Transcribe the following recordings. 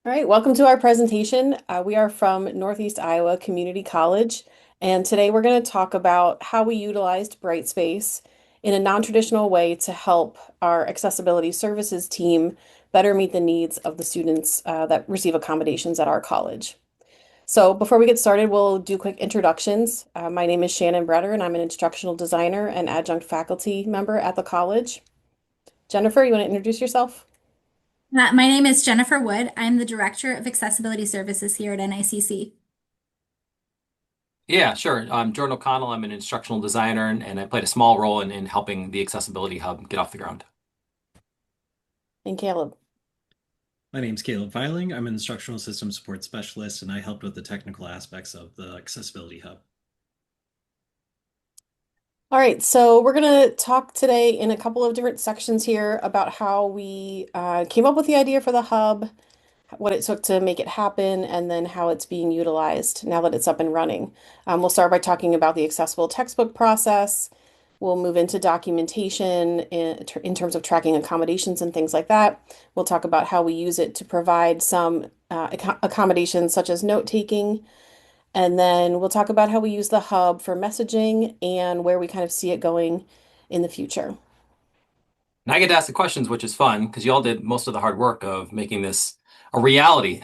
All right, welcome to our presentation. We are from Northeast Iowa Community College, and today we're going to talk about how we utilized Brightspace in a non-traditional way to help our accessibility services team better meet the needs of the students that receive accommodations at our college. So before we get started, we'll do quick introductions. My name is Shannon Bretter, and I'm an instructional designer and adjunct faculty member at the college. Jennifer, you want to introduce yourself? My name is Jennifer Wood. I'm the Director of Accessibility Services here at NICC. Yeah, sure. I'm Jordan O'Connell. I'm an instructional designer, and I played a small role in helping the Accessibility Hub get off the ground. And Caleb. My name's Caleb Filing. I'm an instructional system support specialist, and I helped with the technical aspects of the Accessibility Hub. All right, so we're going to talk today in a couple of different sections here about how we came up with the idea for the hub, what it took to make it happen, and then how it's being utilized now that it's up and running. We'll start by talking about the accessible textbook process. We'll move into documentation in terms of tracking accommodations and things like that. We'll talk about how we use it to provide some accommodations such as note taking. And then we'll talk about how we use the hub for messaging and where we kind of see it going in the future. And I get to ask the questions, which is fun because you all did most of the hard work of making this a reality,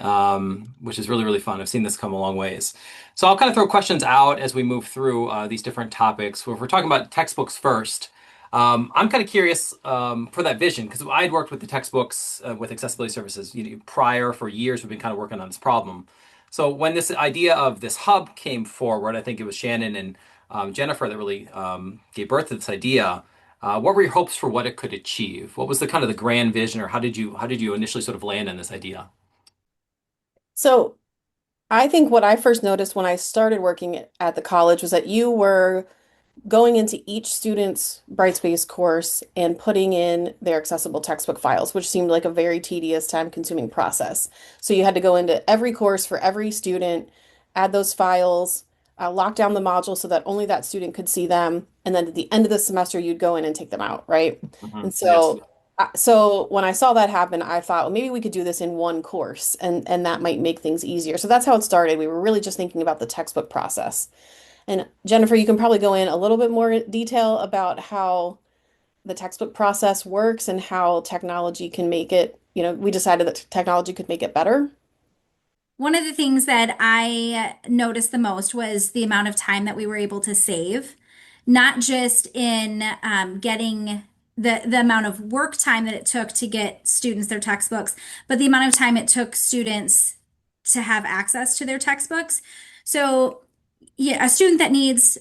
which is really, really fun. I've seen this come a long ways. So I'll kind of throw questions out as we move through these different topics. If we're talking about textbooks first, I'm kind of curious for that vision because I'd worked with the textbooks with accessibility services prior for years. We've been kind of working on this problem. So when this idea of this hub came forward, I think it was Shannon and Jennifer that really gave birth to this idea. What were your hopes for what it could achieve? What was the kind of the grand vision, or how did you initially sort of land on this idea? So I think what I first noticed when I started working at the college was that you were going into each student's Brightspace course and putting in their accessible textbook files, which seemed like a very tedious, time-consuming process. So you had to go into every course for every student, add those files, lock down the module so that only that student could see them, and then at the end of the semester, you'd go in and take them out, right? And Yes. so when I saw that happen, I thought, well, maybe we could do this in one course, and that might make things easier. So that's how it started. We were really just thinking about the textbook process. And Jennifer, you can probably go in a little bit more detail about how the textbook process works and how technology can make it, we decided that technology could make it better. One of the things that I noticed the most was the amount of time that we were able to save, not just in getting the amount of work time that it took to get students their textbooks, but the amount of time it took students to have access to their textbooks. So, yeah, a student that needs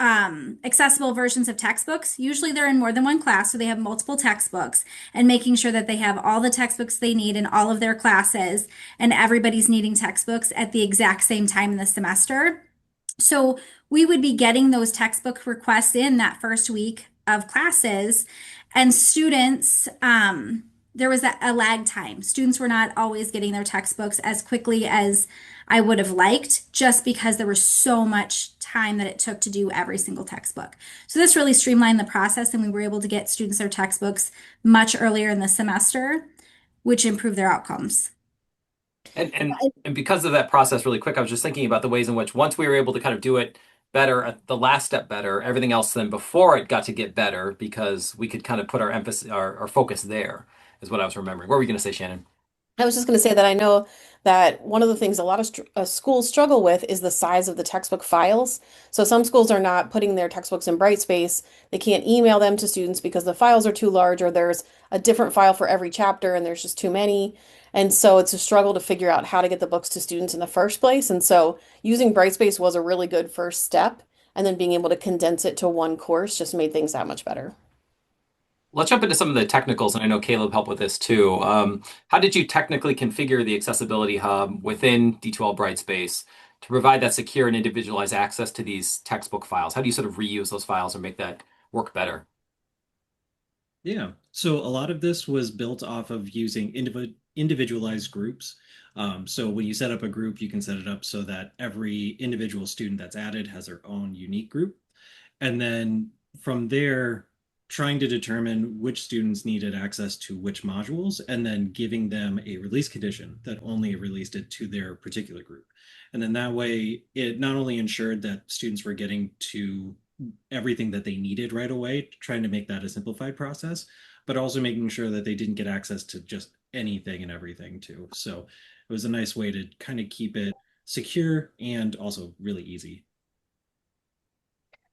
accessible versions of textbooks. Usually they're in more than one class, so they have multiple textbooks, and making sure that they have all the textbooks they need in all of their classes, and everybody's needing textbooks at the exact same time in the semester. So we would be getting those textbook requests in that first week of classes, and students, there was a lag time. Students were not always getting their textbooks as quickly as I would have liked, just because there was so much time that it took to do every single textbook. So this really streamlined the process, and we were able to get students their textbooks much earlier in the semester, which improved their outcomes. And because of that process, really quick, I was just thinking about the ways in which once we were able to kind of do it better at the last step better, everything else then before it got to get better because we could kind of put our emphasis, our focus there, is what I was remembering. What were you going to say, Shannon? I was just going to say that I know that one of the things a lot of schools struggle with is the size of the textbook files. So some schools are not putting their textbooks in Brightspace. They can't email them to students because the files are too large, or there's a different file for every chapter and there's just too many. And so it's a struggle to figure out how to get the books to students in the first place. And so using Brightspace was a really good first step. And then being able to condense it to one course just made things that much better. Let's jump into some of the technicals, and I know Caleb helped with this too. How did you technically configure the Accessibility Hub within D2L Brightspace to provide that secure and individualized access to these textbook files? How do you sort of reuse those files or make that work better? Yeah, so a lot of this was built off of using individualized groups. So when you set up a group, you can set it up so that every individual student that's added has their own unique group. And then from there, trying to determine which students needed access to which modules and then giving them a release condition that only released it to their particular group. And then that way, it not only ensured that students were getting to everything that they needed right away, trying to make that a simplified process, but also making sure that they didn't get access to just anything and everything too. So it was a nice way to kind of keep it secure and also really easy.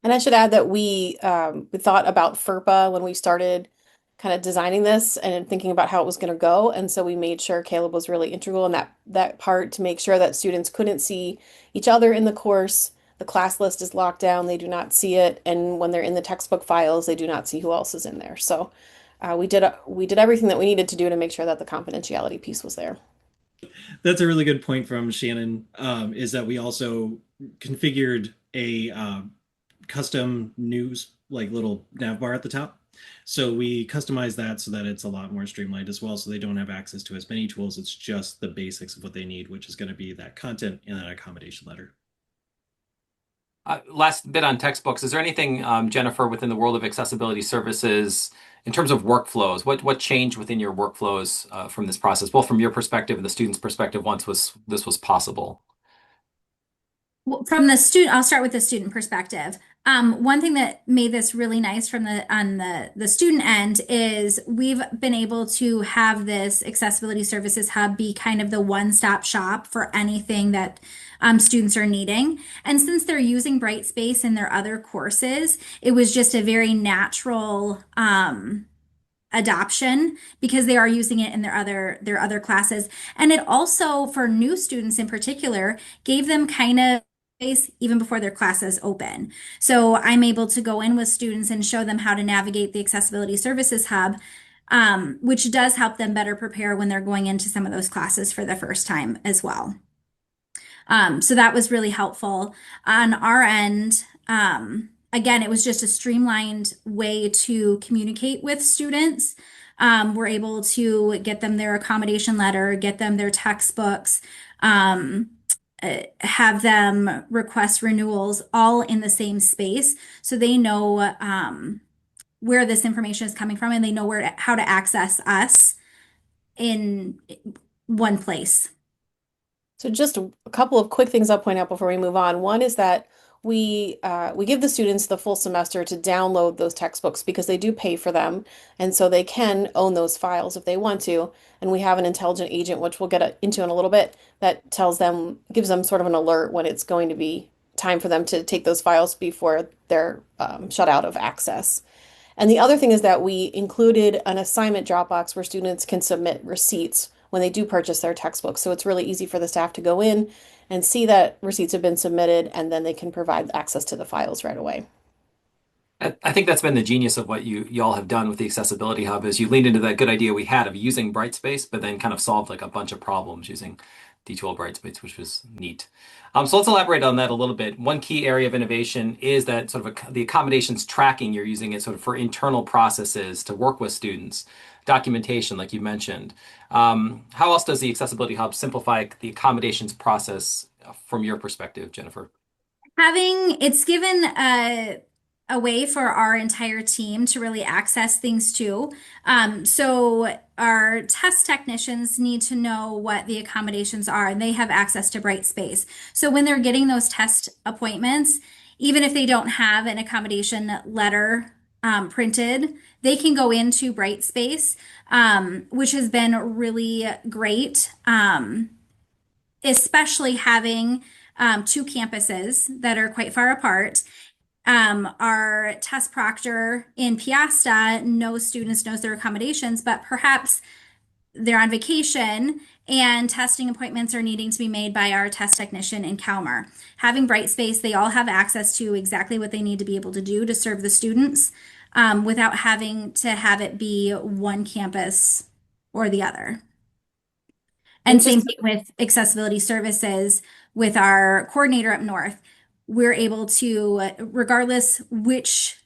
And I should add that we thought about FERPA when we started kind of designing this and thinking about how it was going to go. And so we made sure Caleb was really integral in that part to make sure that students couldn't see each other in the course. The class list is locked down, they do not see it, and when they're in the textbook files, they do not see who else is in there. So we did everything that we needed to do to make sure that the confidentiality piece was there. That's a really good point from Shannon, is that we also configured a custom news like little nav bar at the top. So we customize that so that it's a lot more streamlined as well. So they don't have access to as many tools. It's just the basics of what they need, which is going to be that content and that accommodation letter. Last bit on textbooks. Is there anything, Jennifer, within the world of accessibility services in terms of workflows? What changed within your workflows from this process, both from your perspective and the student's perspective once this was possible? Well, from the student, I'll start with the student perspective. One thing that made this really nice from the student end is we've been able to have this accessibility services hub be kind of the one-stop shop for anything that students are needing. And since they're using Brightspace in their other courses, it was just a very natural adoption because they are using it in their other classes. And it also, for new students in particular, gave them kind of space even before their classes open. So I'm able to go in with students and show them how to navigate the Accessibility Services Hub, which does help them better prepare when they're going into some of those classes for the first time as well. So that was really helpful. On our end, again, it was just a streamlined way to communicate with students. We're able to get them their accommodation letter, get them their textbooks, have them request renewals all in the same space so they know where this information is coming from and they know how to access us in one place. So just a couple of quick things I'll point out before we move on. One is that we give the students the full semester to download those textbooks because they do pay for them, and so they can own those files if they want to. And we have an intelligent agent, which we'll get into in a little bit, that gives them sort of an alert when it's going to be time for them to take those files before they're shut out of access. And the other thing is that we included an assignment Dropbox where students can submit receipts when they do purchase their textbooks. So it's really easy for the staff to go in and see that receipts have been submitted, and then they can provide access to the files right away. I think that's been the genius of what y'all have done with the Accessibility Hub is you leaned into that good idea we had of using Brightspace, but then kind of solved like a bunch of problems using D2L Brightspace, which was neat. So let's elaborate on that a little bit. One key area of innovation is that sort of the accommodations tracking. You're using it sort of for internal processes to work with students, documentation, like you mentioned. How else does the Accessibility Hub simplify the accommodations process from your perspective, Jennifer? It's given a way for our entire team to really access things too. So our test technicians need to know what the accommodations are, and they have access to Brightspace. So when they're getting those test appointments, even if they don't have an accommodation letter printed, they can go into Brightspace, which has been really great, especially having two campuses that are quite far apart. Our test proctor in Piasta knows students, knows their accommodations, but perhaps they're on vacation and testing appointments are needing to be made by our test technician in Calmer. Having Brightspace, they all have access to exactly what they need to be able to do to serve the students without having to have it be one campus or the other. And same thing with accessibility services with our coordinator up north. We're able to, regardless which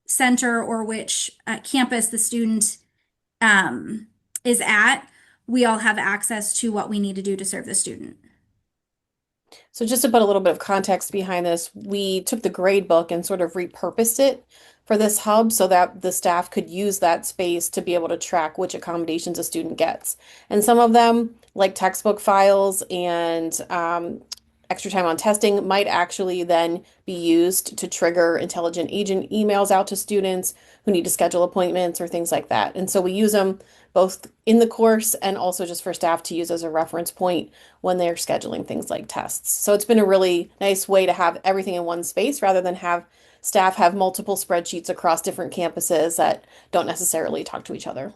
center or which campus the student is at, we all have access to what we need to do to serve the student. So just to put a little bit of context behind this, we took the grade book and sort of repurposed it for this hub so that the staff could use that space to be able to track which accommodations a student gets. And some of them, like textbook files and extra time on testing, might actually then be used to trigger intelligent agent emails out to students who need to schedule appointments or things like that. And so we use them both in the course and also just for staff to use as a reference point when they're scheduling things like tests. So it's been a really nice way to have everything in one space rather than have staff have multiple spreadsheets across different campuses that don't necessarily talk to each other.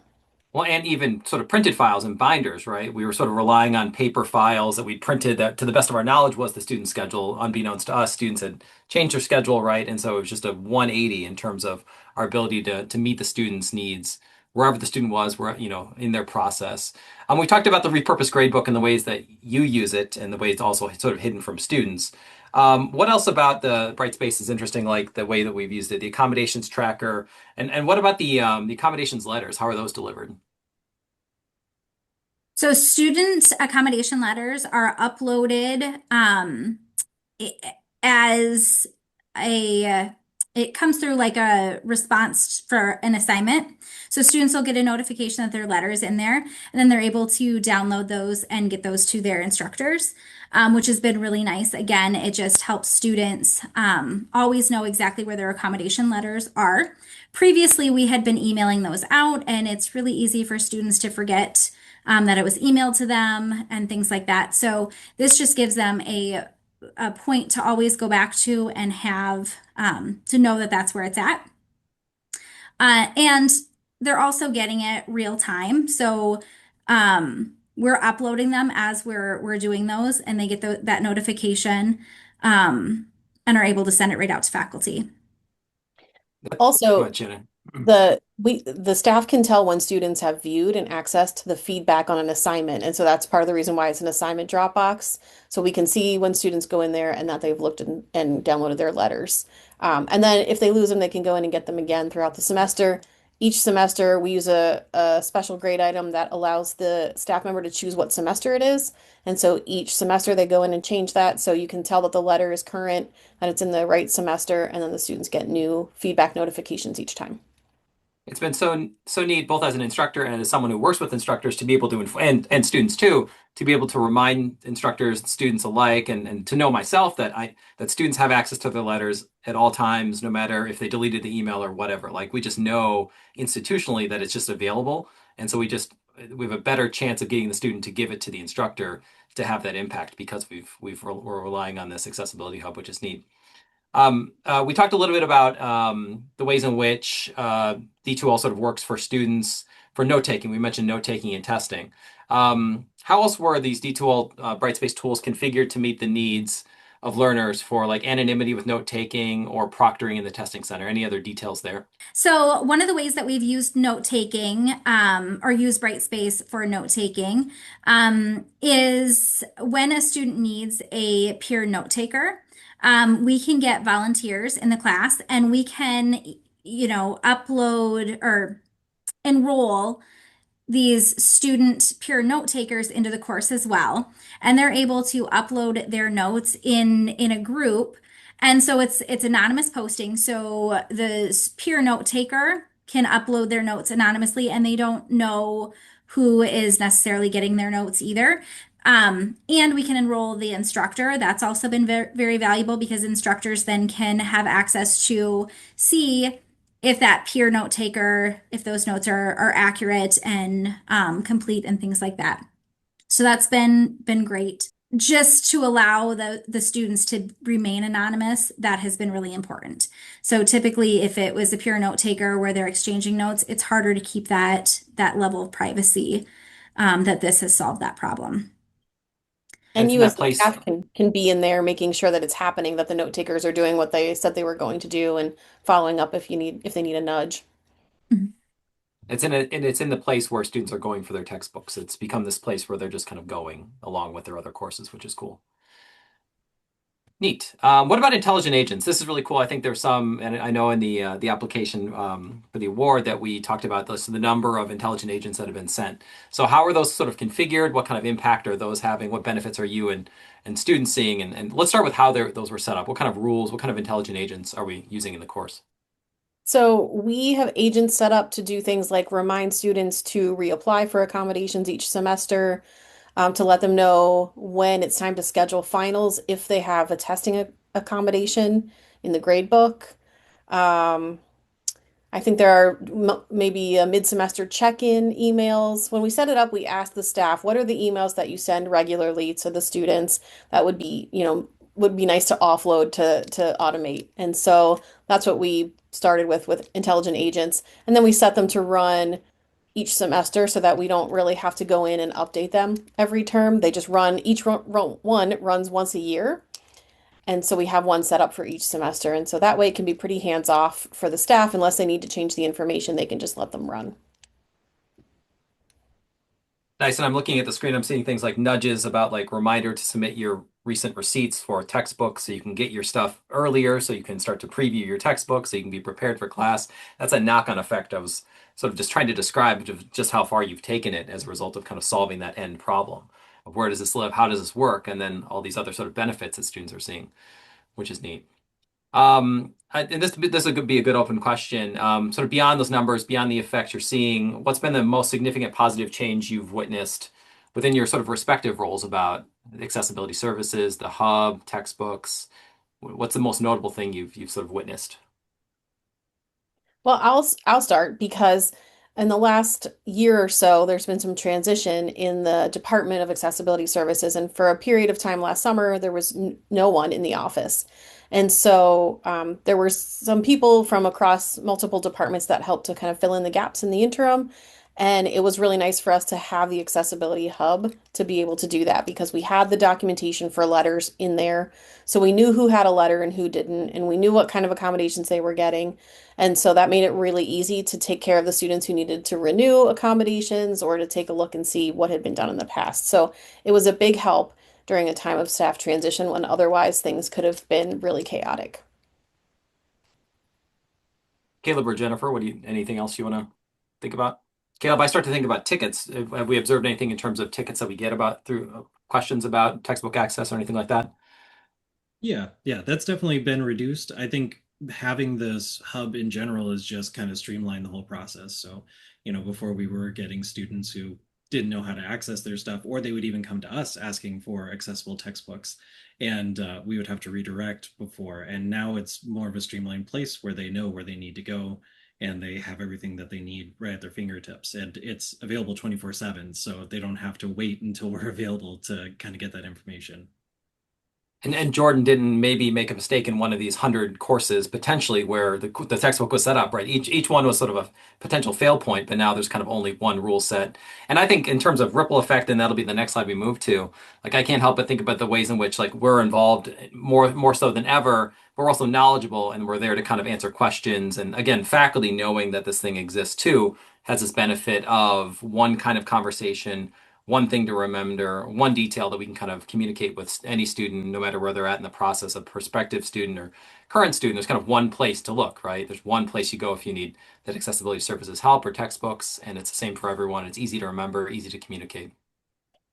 Well, and even sort of printed files and binders, right? We were sort of relying on paper files that we printed that, to the best of our knowledge, was the student schedule. Unbeknownst to us, students had changed their schedule, right? And so it was just a 180 in terms of our ability to meet the student's needs wherever the student was, where, in their process. We talked about the repurposed gradebook and the ways that you use it and the ways it's also sort of hidden from students. What else about the Brightspace is interesting, like the way that we've used it, the accommodations tracker, and what about the accommodations letters? How are those delivered? So student accommodation letters are uploaded as a it comes through like a response for an assignment. So students will get a notification that their letter is in there, and then they're able to download those and get those to their instructors, which has been really nice. Again, it just helps students always know exactly where their accommodation letters are. Previously, we had been emailing those out, and it's really easy for students to forget that it was emailed to them and things like that. So this just gives them a point to always go back to and have to know that that's where it's at. And they're also getting it real time. So we're uploading them as we're doing those, and they get that notification and are able to send it right out to faculty. Go Also, ahead, Shannon. the staff can tell when students have viewed and access to the feedback on an assignment. And so that's part of the reason why it's an assignment Dropbox. So we can see when students go in there and that they've looked and downloaded their letters. And then if they lose them, they can go in and get them again throughout the semester. Each semester, we use a special grade item that allows the staff member to choose what semester it is. And so each semester they go in and change that. So you can tell that the letter is current, and it's in the right semester, and then the students get new feedback notifications each time. It's been so neat, both as an instructor and as someone who works with instructors, to be able to and students too, to be able to remind instructors and students alike, and to know myself that students have access to their letters at all times, no matter if they deleted the email or whatever. Like, we just know institutionally that it's just available, and so we have a better chance of getting the student to give it to the instructor to have that impact, because we're relying on this accessibility hub, which is neat. We talked a little bit about the ways in which D2L sort of works for students for note taking. We mentioned note taking and testing. How else were these D2L Brightspace tools configured to meet the needs of learners for like anonymity with note taking or proctoring in the testing center? Any other details there? So one of the ways that we've used note taking or used Brightspace for note taking is when a student needs a peer note taker. We can get volunteers in the class, and we can, upload or enroll these student peer note takers into the course as well. And they're able to upload their notes in a group. And so it's anonymous posting. So the peer note taker can upload their notes anonymously, and they don't know who is necessarily getting their notes either. And we can enroll the instructor. That's also been very valuable, because instructors then can have access to see if that peer note taker, if those notes are accurate and complete and things like that. So that's been great. Just to allow the students to remain anonymous, that has been really important. So typically, if it was a peer note taker where they're exchanging notes, it's harder to keep that level of privacy. That this has solved that problem. And And it's in you as that the place. staff can be in there making sure that it's happening, that the note takers are doing what they said they were going to do and following up if they need a nudge. Mhm. It's in the place where students are going for their textbooks. It's become this place where they're just kind of going along with their other courses, which is cool. Neat. What about intelligent agents? This is really cool. I think there's some, and I know in the application for the award that we talked about this, the number of intelligent agents that have been sent. So how are those sort of configured? What kind of impact are those having? What benefits are you and students seeing? And let's start with how those were set up. What kind of rules, what kind of intelligent agents are we using in the course? So we have agents set up to do things like remind students to reapply for accommodations each semester, to let them know when it's time to schedule finals if they have a testing accommodation in the grade book. Um, I think there are maybe mid-semester check-in emails. When we set it up, we ask the staff, what are the emails that you send regularly to the students that would be, would be nice to offload to automate. And so that's what we started with intelligent agents. And then we set them to run each semester so that we don't really have to go in and update them every term. They just run, one runs once a year. And so we have one set up for each semester. And so that way it can be pretty hands off for the staff. Unless they need to change the information, they can just let them run. Nice. And I'm looking at the screen. I'm seeing things like nudges about like reminder to submit your recent receipts for textbooks so you can get your stuff earlier so you can start to preview your textbook so you can be prepared for class. That's a knock-on effect. I was sort of just trying to describe just how far you've taken it as a result of kind of solving that end problem of where does this live, how does this work, and then all these other sort of benefits that students are seeing, which is neat. And this would be a good open question. Sort of beyond those numbers, beyond the effects you're seeing, what's been the most significant positive change you've witnessed within your sort of respective roles about accessibility services, the hub, textbooks? What's the most notable thing you've sort of witnessed? Well, I'll start because in the last year or so, there's been some transition in the Department of Accessibility Services, and for a period of time last summer, there was n no one in the office, and so there were some people from across multiple departments that helped to kind of fill in the gaps in the interim, and it was really nice for us to have the accessibility hub to be able to do that because we had the documentation for letters in there, so we knew who had a letter and who didn't, and we knew what kind of accommodations they were getting. And so that made it really easy to take care of the students who needed to renew accommodations or to take a look and see what had been done in the past. So it was a big help during a time of staff transition when otherwise things could have been really chaotic. Caleb or Jennifer, anything else you want to think about? Caleb, I start to think about tickets. Have we observed anything in terms of tickets that we get about through questions about textbook access or anything like that? Yeah, that's definitely been reduced. I think having this hub in general is just kind of streamlined the whole process. So, before we were getting students who didn't know how to access their stuff, or they would even come to us asking for accessible textbooks, and we would have to redirect before. And now it's more of a streamlined place where they know where they need to go and they have everything that they need right at their fingertips. And it's available 24/7, so they don't have to wait until we're available to kind of get that information. And Jordan didn't maybe make a mistake in one of these 100 courses potentially where the textbook was set up, right? Each one was sort of a potential fail point, but now there's kind of only one rule set. And I think in terms of ripple effect, and that'll be the next slide we move to, like I can't help but think about the ways in which like we're involved more so than ever, but we're also knowledgeable and we're there to kind of answer questions. And again, faculty knowing that this thing exists too has this benefit of one kind of conversation, one thing to remember, one detail that we can kind of communicate with any student, no matter where they're at in the process, a prospective student or current student. There's kind of one place to look, right? There's one place you go if you need that accessibility services help or textbooks, and it's the same for everyone. It's easy to remember, easy to communicate.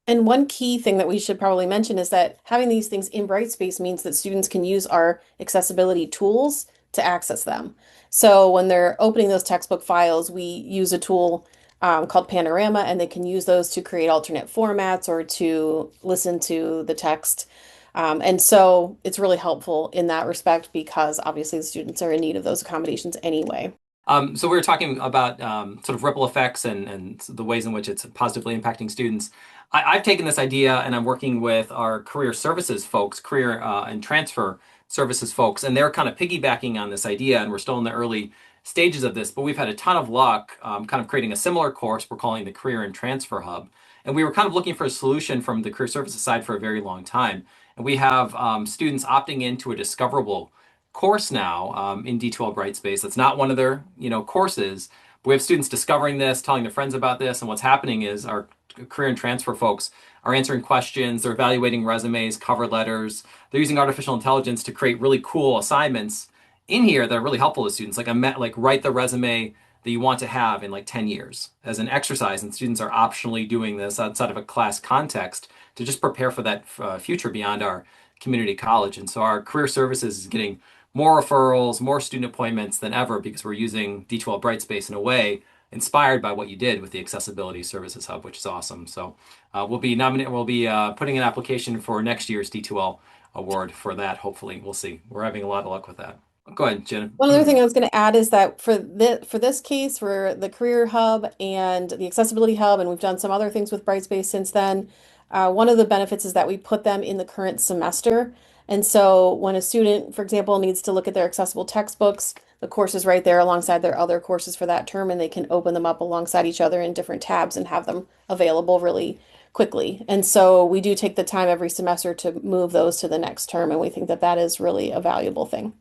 And one key thing that we should probably mention is that having these things in Brightspace means that students can use our accessibility tools to access them. So when they're opening those textbook files, we use a tool called Panorama, and they can use those to create alternate formats or to listen to the text. And so it's really helpful in that respect because obviously the students are in need of those accommodations anyway. So we were talking about sort of ripple effects and the ways in which it's positively impacting students. I've taken this idea and I'm working with our career services folks, career and transfer services folks, and they're kind of piggybacking on this idea. And we're still in the early stages of this, but we've had a ton of luck kind of creating a similar course we're calling the Career and Transfer Hub. And we were kind of looking for a solution from the career services side for a very long time. And we have students opting into a discoverable course now in D2L Brightspace. That's not one of their courses, but we have students discovering this, telling their friends about this, and what's happening is our career and transfer folks are answering questions, they're evaluating resumes, cover letters, they're using artificial intelligence to create really cool assignments in here that are really helpful to students. Like write the resume that you want to have in like 10 years as an exercise, and students are optionally doing this outside of a class context to just prepare for that future beyond our community college. And so our career services is getting more referrals, more student appointments than ever because we're using D2L Brightspace in a way inspired by what you did with the Accessibility Services Hub, which is awesome. So we'll be putting an application for next year's D2L award for that. Hopefully, we'll see. We're having a lot of luck with that. Go ahead, Jen. One other thing I was going to add is that for this case, for the Career Hub and the Accessibility Hub, and we've done some other things with Brightspace since then, one of the benefits is that we put them in the current semester. And so when a student, for example, needs to look at their accessible textbooks, the course is right there alongside their other courses for that term, and they can open them up alongside each other in different tabs and have them available really quickly. And so we do take the time every semester to move those to the next term, and we think that that is really a valuable thing.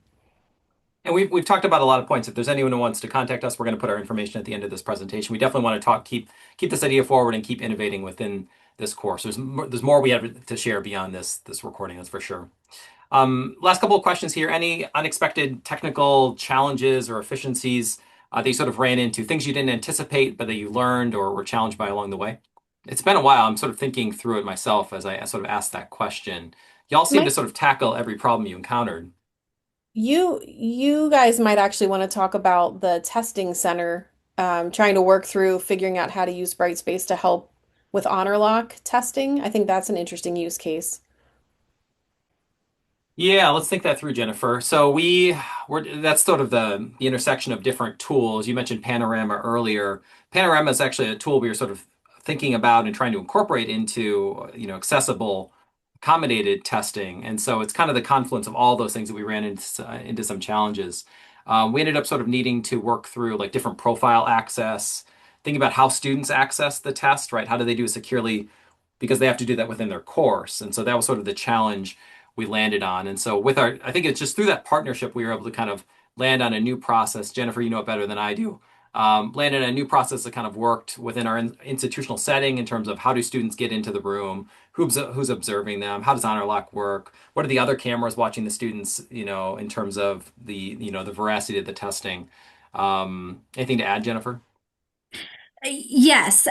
And we've talked about a lot of points. If there's anyone who wants to contact us, we're going to put our information at the end of this presentation. We definitely want to keep this idea forward and keep innovating within this course. There's more we have to share beyond this recording, that's for sure. Last couple of questions here. Any unexpected technical challenges or efficiencies that you sort of ran into, things you didn't anticipate, but that you learned or were challenged by along the way? It's been a while. I'm sort of thinking through it myself as I sort of asked that question. Y'all seem to Mike, sort of tackle every problem you encountered. you guys might actually want to talk about the testing center, trying to work through figuring out how to use Brightspace to help with honor lock testing. I think that's an interesting use case. Yeah, let's think that through, Jennifer. So we're that's sort of the intersection of different tools. You mentioned Panorama earlier. Panorama is actually a tool we were sort of thinking about and trying to incorporate into, accessible, accommodated testing. And so it's kind of the confluence of all those things that we ran into some challenges. We ended up sort of needing to work through like different profile access, thinking about how students access the test, right? How do they do it securely? Because they have to do that within their course. And so that was sort of the challenge we landed on. And so I think it's just through that partnership we were able to kind of land on a new process. Jennifer, you know it better than I do. Landed on a new process that kind of worked within our institutional setting in terms of how do students get into the room, who's observing them, how does honor lock work, what are the other cameras watching the students, in terms of the veracity of the testing. Anything to add, Jennifer? Yes,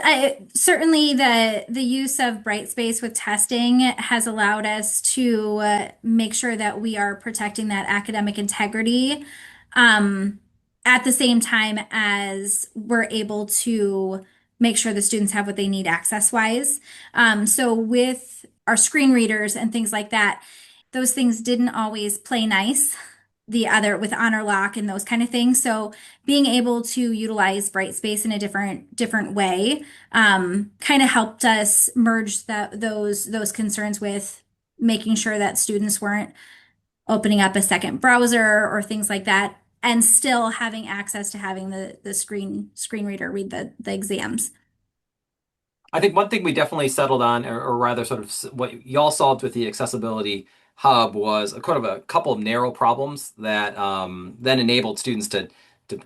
certainly the use of Brightspace with testing has allowed us to make sure that we are protecting that academic integrity, um, at the same time as we're able to make sure the students have what they need access-wise. So with our screen readers and things like that, those things didn't always play nice the other with honor lock and those kind of things. So being able to utilize Brightspace in a different way kind of helped us merge those concerns with making sure that students weren't opening up a second browser or things like that, and still having access to having the screen reader read the exams. I think one thing we definitely settled on, or rather, sort of what y'all solved with the accessibility hub was a kind of a couple of narrow problems that then enabled students to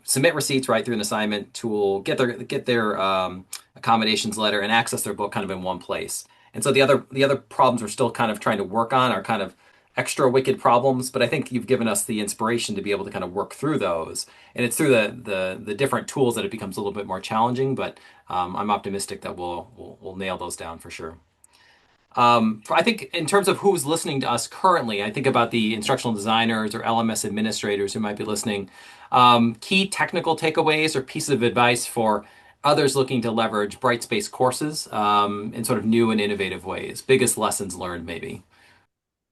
submit receipts right through an assignment tool, get their accommodations letter, and access their book kind of in one place. And so the other problems we're still kind of trying to work on are kind of extra wicked problems, but I think you've given us the inspiration to be able to kind of work through those. And it's through the different tools that it becomes a little bit more challenging, but I'm optimistic that we'll nail those down for sure. I think in terms of who's listening to us currently, I think about the instructional designers or LMS administrators who might be listening. Key technical takeaways or pieces of advice for others looking to leverage Brightspace courses in sort of new and innovative ways. Biggest lessons learned, maybe.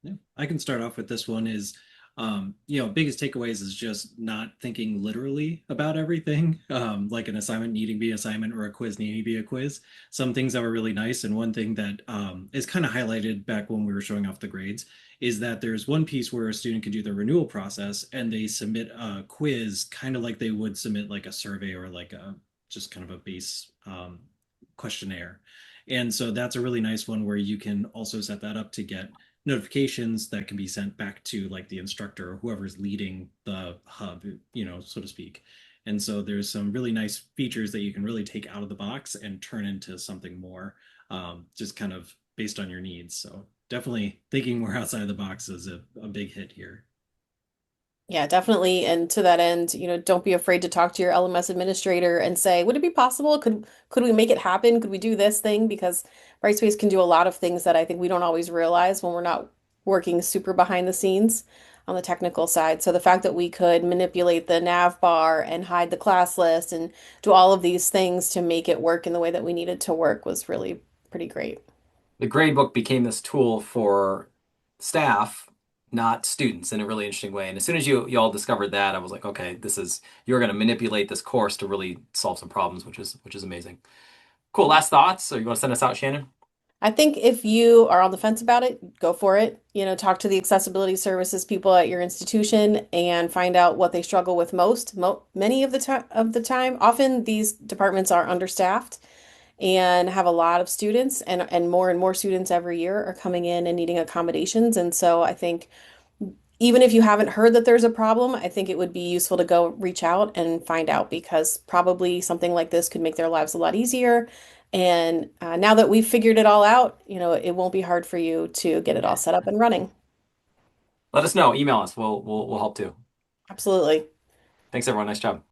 Yeah, I can start off with this one is, biggest takeaways is just not thinking literally about everything, like an assignment needing to be an assignment or a quiz needing to be a quiz. Some things that were really nice, and one thing that is kind of highlighted back when we were showing off the grades is that there's one piece where a student can do the renewal process and they submit a quiz kind of like they would submit like a survey or like a just kind of a base questionnaire. And so that's a really nice one where you can also set that up to get notifications that can be sent back to like the instructor or whoever's leading the hub, so to speak. And so there's some really nice features that you can really take out of the box and turn into something more, just kind of based on your needs. So definitely thinking more outside of the box is a big hit here. Yeah, definitely. And to that end, don't be afraid to talk to your LMS administrator and say, would it be possible? Could we make it happen? Could we do this thing? Because Brightspace can do a lot of things that I think we don't always realize when working super behind the scenes on the technical side. So the fact that we could manipulate the nav bar and hide the class list and do all of these things to make it work in the way that we needed to work was really pretty great. The gradebook became this tool for staff, not students, in a really interesting way. And as soon as you all discovered that, I was like, okay, you're going to manipulate this course to really solve some problems, which is amazing. Cool. Last thoughts? Or you want to send us out, Shannon? I think if you are on the fence about it, go for it. Talk to the accessibility services people at your institution and find out what they struggle with most. Many of the time, often these departments are understaffed and have a lot of students, and more students every year are coming in and needing accommodations. And so I think even if you haven't heard that there's a problem, I think it would be useful to go reach out and find out because probably something like this could make their lives a lot easier. And now that we've figured it all out, it won't be hard for you to get it all set up and running. Let us know. Email us. We'll help too. Absolutely. Thanks, everyone. Nice job.